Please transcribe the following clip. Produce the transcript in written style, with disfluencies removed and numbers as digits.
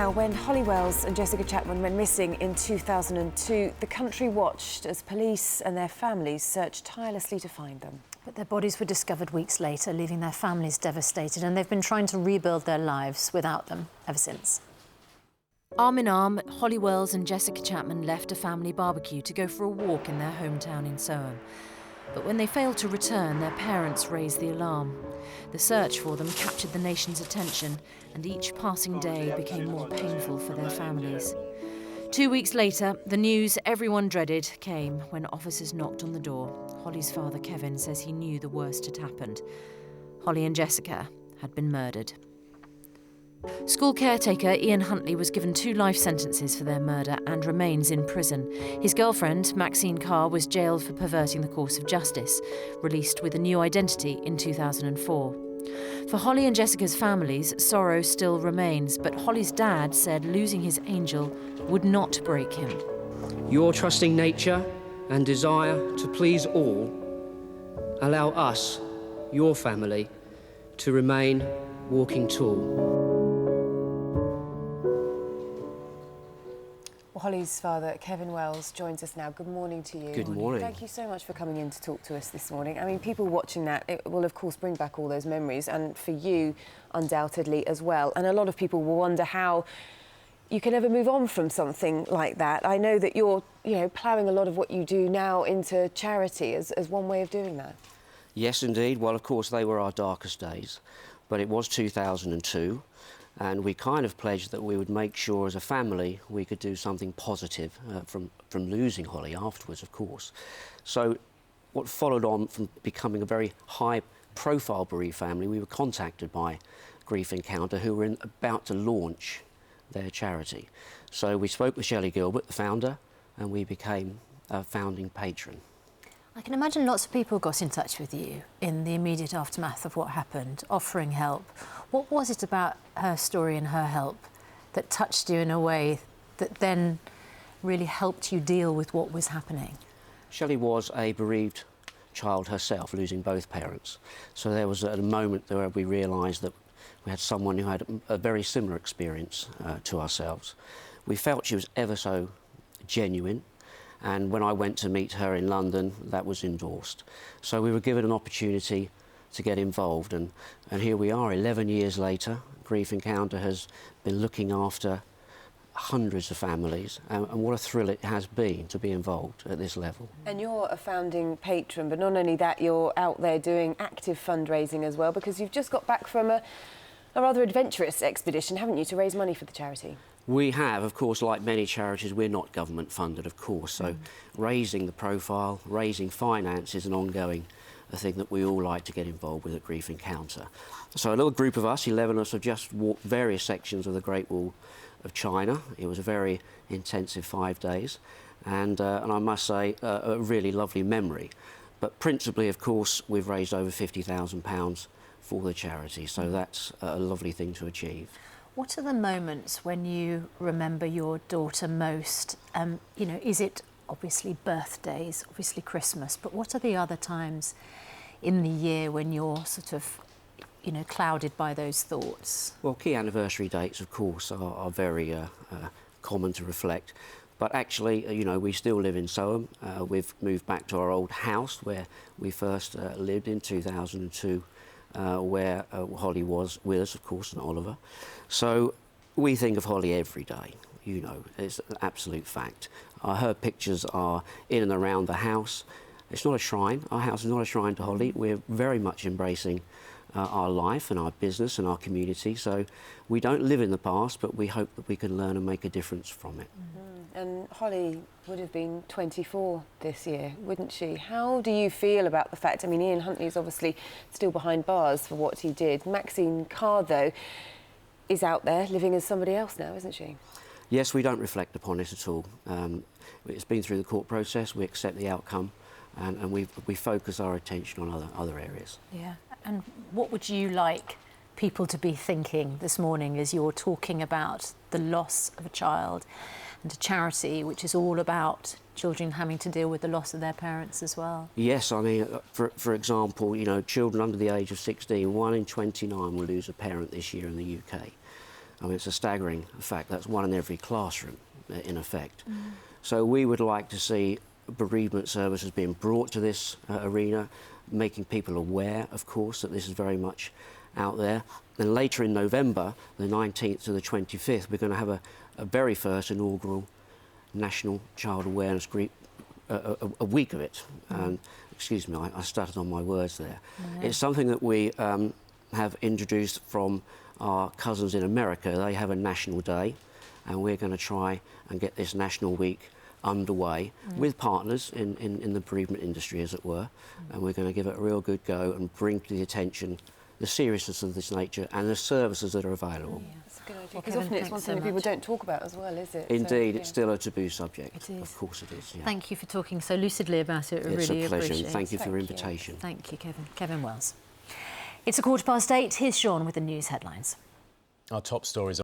Now, when Holly Wells and Jessica Chapman went missing in 2002, the country watched as police and their families searched tirelessly to find them. But their bodies were discovered weeks later, leaving their families devastated, and they've been trying to rebuild their lives without them ever since. Arm in arm, Holly Wells and Jessica Chapman left a family barbecue to go for a walk in their hometown in Soham. But when they failed to return, their parents raised the alarm. The search for them captured the nation's attention, and each passing day became more painful for their families. 2 weeks later, the news everyone dreaded came when officers knocked on the door. Holly's father, Kevin, says he knew the worst had happened. Holly and Jessica had been murdered. School caretaker Ian Huntley was given 2 life sentences for their murder and remains in prison. His girlfriend, Maxine Carr, was jailed for perverting the course of justice, released with a new identity in 2004. For Holly and Jessica's families, sorrow still remains, but Holly's dad said losing his angel would not break him. Your trusting nature and desire to please all allow us, your family, to remain walking tall. Well, Holly's father, Kevin Wells, joins us now. Good morning to you. Good morning. Thank you so much for coming in to talk to us this morning. I mean, people watching that, it will, of course, bring back all those memories, and for you, undoubtedly, as well. And a lot of people will wonder how you can ever move on from something like that. I know that you're, ploughing a lot of what you do now into charity as one way of doing that. Yes, indeed. Well, of course, they were our darkest days, but it was 2002. And we kind of pledged that we would make sure as a family we could do something positive from losing Holly afterwards, of course. So what followed on from becoming a very high-profile bereaved family, we were contacted by Grief Encounter, who were about to launch their charity. So we spoke with Shelley Gilbert, the founder, and we became a founding patron. I can imagine lots of people got in touch with you in the immediate aftermath of what happened, offering help. What was it about her story and her help that touched you in a way that then really helped you deal with what was happening? Shelley was a bereaved child herself, losing both parents. So there was a moment where we realised that we had someone who had a very similar experience to ourselves. We felt she was ever so genuine. And when I went to meet her in London, that was endorsed. So we were given an opportunity to get involved, and here we are 11 years later. Grief Encounter has been looking after hundreds of families, and what a thrill it has been to be involved at this level. And you're a founding patron, but not only that, you're out there doing active fundraising as well, because you've just got back from a rather adventurous expedition, haven't you, to raise money for the charity? We have, of course, like many charities, we're not government funded, of course, so raising the profile, raising finance is an ongoing thing that we all like to get involved with at Grief Encounter. So a little group of us, 11 of us, have just walked various sections of the Great Wall of China. It was a very intensive 5 days, and I must say, a really lovely memory. But principally, of course, we've raised over £50,000 for the charity, so that's a lovely thing to achieve. What are the moments when you remember your daughter most? Is it obviously birthdays, obviously Christmas, but what are the other times in the year when you're sort of, clouded by those thoughts? Well, key anniversary dates, of course, are very common to reflect. But actually, we still live in Soham. We've moved back to our old house where we first lived in 2002. Where Holly was with us, of course, and Oliver. So we think of Holly every day, it's an absolute fact. Her pictures are in and around the house. It's not a shrine. Our house is not a shrine to Holly. We're very much embracing our life and our business and our community. So we don't live in the past, but we hope that we can learn and make a difference from it. And Holly would have been 24 this year, wouldn't she? How do you feel about the fact, Ian Huntley's obviously still behind bars for what he did. Maxine Carr, though, is out there living as somebody else now, isn't she? Yes, we don't reflect upon it at all. It's been through the court process, we accept the outcome, and we focus our attention on other areas. Yeah, and what would you like people to be thinking this morning as you're talking about the loss of a child and a charity which is all about children having to deal with the loss of their parents as well? Yes, for example, children under the age of 16, 1 in 29 will lose a parent this year in the UK. I mean, it's a staggering fact. That's 1 in every classroom, in effect. So we would like to see bereavement services being brought to this arena, making people aware, of course, that this is very much out there. Then later in November, the 19th to the 25th, we're going to have a very first inaugural National Child Awareness Group, a week of it. Excuse me, I stuttered on my words there. It's something that we have introduced from our cousins in America. They have a national day, and we're going to try and get this National Week underway with partners in the bereavement industry, as it were, and we're going to give it a real good go and bring to the attention the seriousness of this nature and the services that are available. That's a good idea, because often it's one thing that people don't talk about as well, is it? Indeed, it's still a taboo subject. It is. Of course it is. Yeah. Thank you for talking so lucidly about it. It's really a pleasure. appreciate it. Thank you for your invitation. Thank you, Kevin. Kevin Wells. It's 8:15. Here's Sean with the news headlines. Our top stories.